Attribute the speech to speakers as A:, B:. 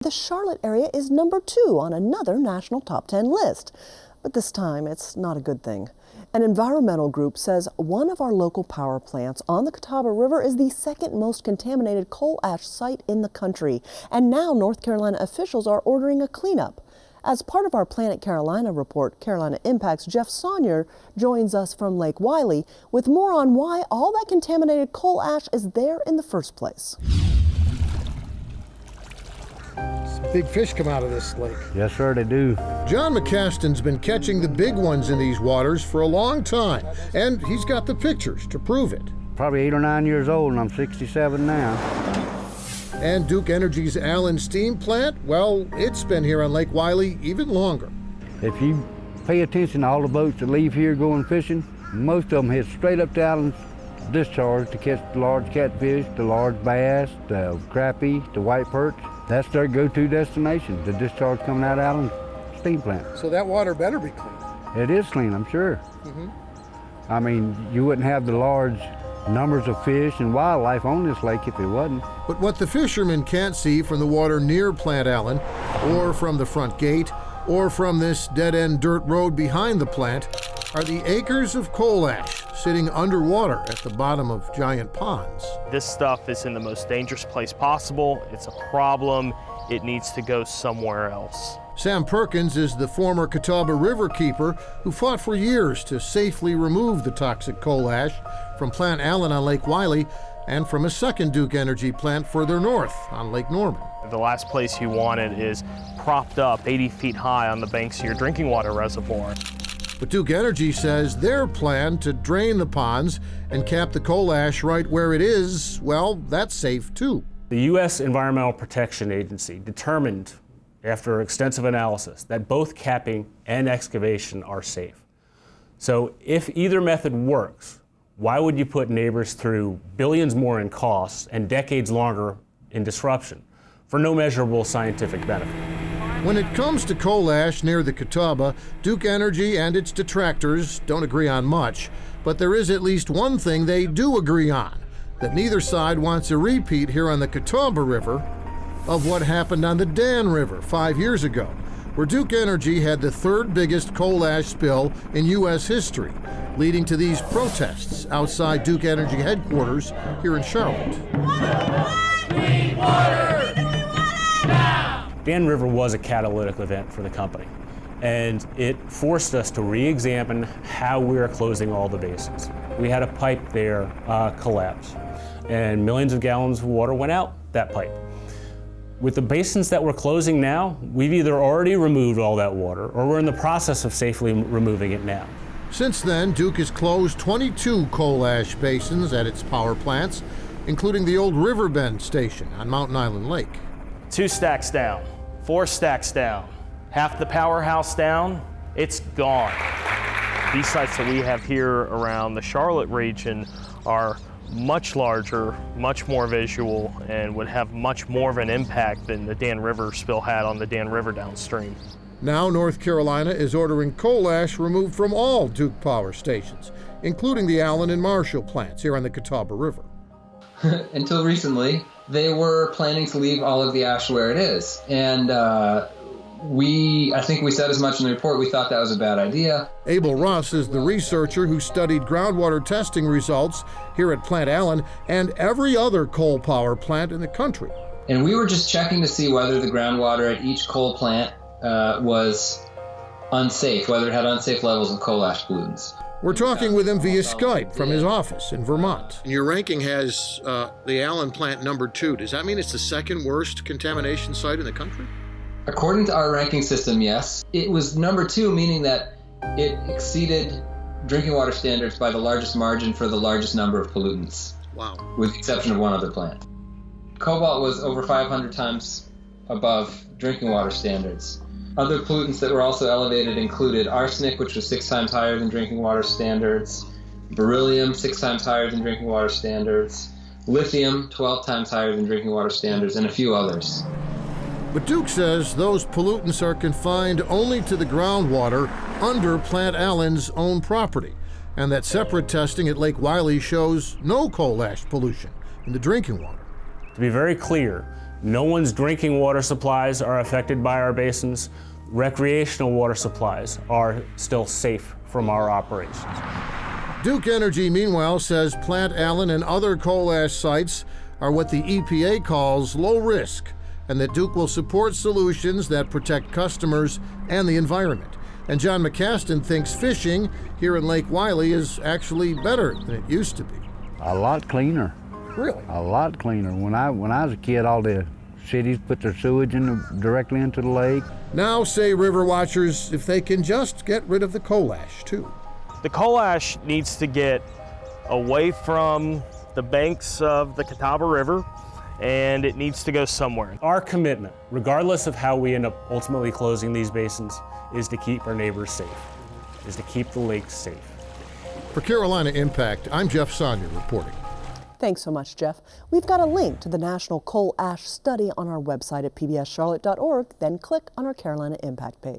A: The Charlotte area is number 2 on another national top 10 list. But this time, it's not a good thing. An environmental group says one of our local power plants on the Catawba River is the second most contaminated coal ash site in the country. And now North Carolina officials are ordering a cleanup. As part of our Planet Carolina report, Carolina Impact's Jeff Saunier joins us from Lake Wylie with more on why all that contaminated coal ash is there in the first place.
B: Big fish come out of this lake.
C: Yes, sir, they do.
B: John McCaston's been catching the big ones in these waters for a long time, and he's got the pictures to prove it.
C: Probably 8 or 9 years old, and I'm 67 now.
B: And Duke Energy's Allen Steam Plant, well, it's been here on Lake Wylie even longer.
C: If you pay attention to all the boats that leave here going fishing, most of them head straight up to Allen's discharge to catch the large catfish, the large bass, the crappie, the white perch. That's their go-to destination, the discharge coming out of Allen's Steam Plant.
B: So that water better be clean.
C: It is clean, I'm sure. I mean, you wouldn't have the large numbers of fish and wildlife on this lake if it wasn't.
B: But what the fishermen can't see from the water near Plant Allen, or from the front gate, or from this dead-end dirt road behind the plant, are the acres of coal ash sitting underwater at the bottom of giant ponds.
D: This stuff is in the most dangerous place possible. It's a problem. It needs to go somewhere else.
B: Sam Perkins is the former Catawba River keeper who fought for years to safely remove the toxic coal ash from Plant Allen on Lake Wylie and from a second Duke Energy plant further north on Lake Norman.
D: The last place you want it is propped up 80 feet high on the banks of your drinking water reservoir.
B: But Duke Energy says their plan to drain the ponds and cap the coal ash right where it is, well, that's safe too.
E: The U.S. Environmental Protection Agency determined, after extensive analysis, that both capping and excavation are safe. So if either method works, why would you put neighbors through billions more in costs and decades longer in disruption for no measurable scientific benefit?
B: When it comes to coal ash near the Catawba, Duke Energy and its detractors don't agree on much, but there is at least one thing they do agree on, that neither side wants a repeat here on the Catawba River of what happened on the Dan River 5 years ago, where Duke Energy had the third biggest coal ash spill in U.S. history, leading to these protests outside Duke Energy headquarters here in Charlotte.
F: Clean water!
E: Dan River was a catalytic event for the company, and it forced us to re-examine how we are closing all the basins. We had a pipe there collapse, and millions of gallons of water went out that pipe. With the basins that we're closing now, we've either already removed all that water, or we're in the process of safely removing it now.
B: Since then, Duke has closed 22 coal ash basins at its power plants, including the old Riverbend station on Mountain Island Lake.
D: 2 stacks down, 4 stacks down, half the powerhouse down, it's gone. These sites that we have here around the Charlotte region are much larger, much more visual, and would have much more of an impact than the Dan River spill had on the Dan River downstream.
B: Now North Carolina is ordering coal ash removed from all Duke power stations, including the Allen and Marshall plants here on the Catawba River.
G: Until recently, they were planning to leave all of the ash where it is. And I think we said as much in the report, we thought that was a bad idea.
B: Abel Ross is the researcher who studied groundwater testing results here at Plant Allen and every other coal power plant in the country.
G: And we were just checking to see whether the groundwater at each coal plant was unsafe, whether it had unsafe levels of coal ash pollutants.
B: We're talking with him via Skype from his office in Vermont. Your ranking has the Allen plant number 2. Does that mean it's the second worst contamination site in the country?
G: According to our ranking system, yes. It was number 2, meaning that it exceeded drinking water standards by the largest margin for the largest number of pollutants.
B: Wow.
G: With the exception of one other plant. Cobalt was over 500 times above drinking water standards. Other pollutants that were also elevated included arsenic, which was 6 times higher than drinking water standards, beryllium, 6 times higher than drinking water standards, lithium, 12 times higher than drinking water standards, and a few others.
B: But Duke says those pollutants are confined only to the groundwater under Plant Allen's own property, and that separate testing at Lake Wylie shows no coal ash pollution in the drinking water.
E: To be very clear, No one's drinking water supplies are affected by our basins. Recreational water supplies are still safe from our operations.
B: Duke Energy, meanwhile, says Plant Allen and other coal ash sites are what the EPA calls low risk, and that Duke will support solutions that protect customers and the environment. And John McCaston thinks fishing here in Lake Wylie is actually better than it used to be.
C: A lot cleaner.
B: Really?
C: A lot cleaner. When I was a kid, all the cities put their sewage directly into the lake.
B: Now, say river watchers, if they can just get rid of the coal ash, too.
D: The coal ash needs to get away from the banks of the Catawba River, and it needs to go somewhere.
E: Our commitment, regardless of how we end up ultimately closing these basins, is to keep our neighbors safe, is to keep the lakes safe.
B: For Carolina Impact, I'm Jeff Sonia reporting.
A: Thanks so much, Jeff. We've got a link to the National Coal Ash Study on our website at pbscharlotte.org. Then click on our Carolina Impact page.